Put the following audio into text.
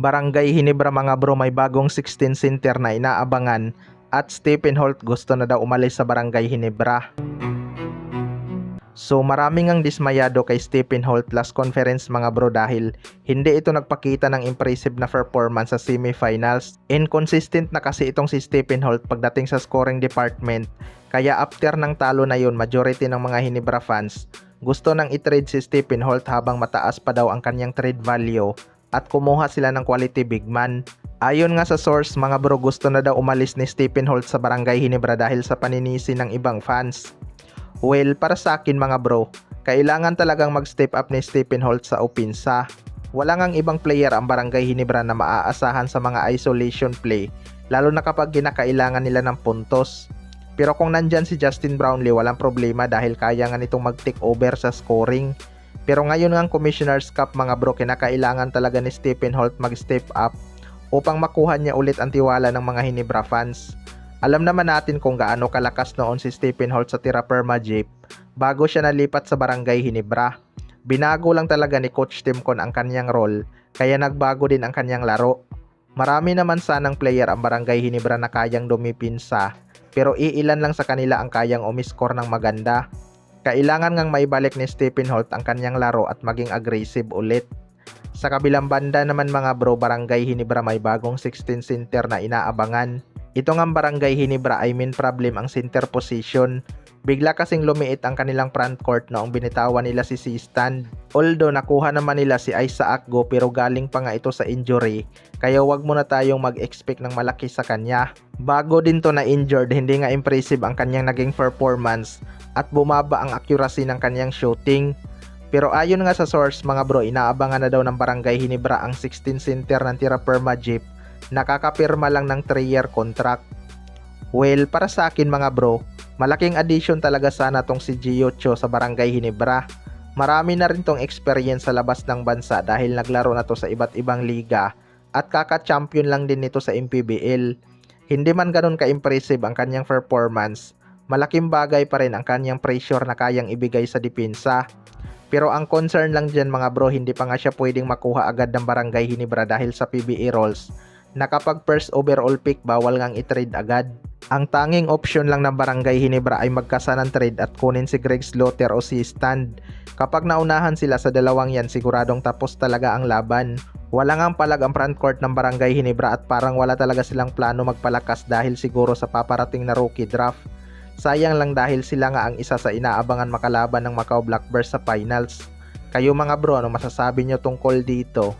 Barangay Hinebra mga bro, may bagong 16 center na inaabangan at Stephen Holt gusto na daw umalis sa Barangay Hinebra. So maraming ang dismayado kay Stephen Holt last conference mga bro dahil hindi ito nagpakita ng impressive na performance sa semifinals. Inconsistent na kasi itong si Stephen Holt pagdating sa scoring department, kaya after ng talo na yun, majority ng mga Hinebra fans gusto nang i-trade si Stephen Holt habang mataas pa daw ang kanyang trade value at kumuha sila ng quality big man. Ayon nga sa source mga bro, gusto na daw umalis ni Stephen Holt sa Barangay Hinebra dahil sa paninisi ng ibang fans. Well, para sa akin mga bro, kailangan talagang mag-step up ni Stephen Holt sa opensa. Wala ngang ibang player ang Barangay Hinebra na maaasahan sa mga isolation play, lalo na kapag ginakailangan nila ng puntos. Pero kung nandyan si Justin Brownlee, walang problema dahil kaya nga nitong mag-take over sa scoring. Pero ngayon ngang Commissioner's Cup mga bro, kinakailangan talaga ni Stephen Holt mag-step up upang makuha niya ulit ang tiwala ng mga Hinebra fans. Alam naman natin kung gaano kalakas noon si Stephen Holt sa Tira Perma Jeep bago siya nalipat sa Barangay Hinebra. Binago lang talaga ni Coach Timcon ang kanyang role, kaya nagbago din ang kanyang laro. Marami naman sanang player ang Barangay Hinebra na kayang dumipinsa, pero iilan lang sa kanila ang kayang umiscore ng maganda. Kailangan ngang maibalik ni Stephen Holt ang kanyang laro at maging aggressive ulit. Sa kabilang banda naman mga bro, Barangay Hinebra may bagong 16 center na inaabangan. Ito ngang Barangay Hinebra ay main problem ang center position. Bigla kasing lumiit ang kanilang front court noong binitawan nila si C-Stand. Although nakuha naman nila si Isaac Go, pero galing pa nga ito sa injury, kaya wag muna tayong mag-expect ng malaki sa kanya. Bago din to na injured, hindi nga impressive ang kanyang naging performance at bumaba ang accuracy ng kanyang shooting. Pero ayon nga sa source mga bro, inaabangan na daw ng Barangay Hinebra ang 16 center ng Tira Perma Jeep. Nakakapirma lang ng 3-year contract. Well, para sa akin mga bro, malaking addition talaga sana tong si Gio Cho sa Barangay Hinebra. Marami na rin tong experience sa labas ng bansa dahil naglaro na to sa iba't ibang liga at kaka-champion lang din nito sa MPBL. Hindi man ganun ka-impressive ang kanyang performance, malaking bagay pa rin ang kanyang pressure na kayang ibigay sa depensa. Pero ang concern lang dyan mga bro, hindi pa nga siya pwedeng makuha agad ng Barangay Hinebra dahil sa PBA rules na kapag first overall pick bawal ngang i-trade agad. Ang tanging option lang ng Barangay Hinebra ay magkasa ng trade at kunin si Greg Slaughter o si Stand. Kapag naunahan sila sa dalawang yan, siguradong tapos talaga ang laban. Wala ngang palag ang front court ng Barangay Hinebra at parang wala talaga silang plano magpalakas dahil siguro sa paparating na rookie draft. Sayang lang dahil sila nga ang isa sa inaabangan makalaban ng Macau Blackbirds sa finals. Kayo mga bro, ano masasabi nyo tungkol dito?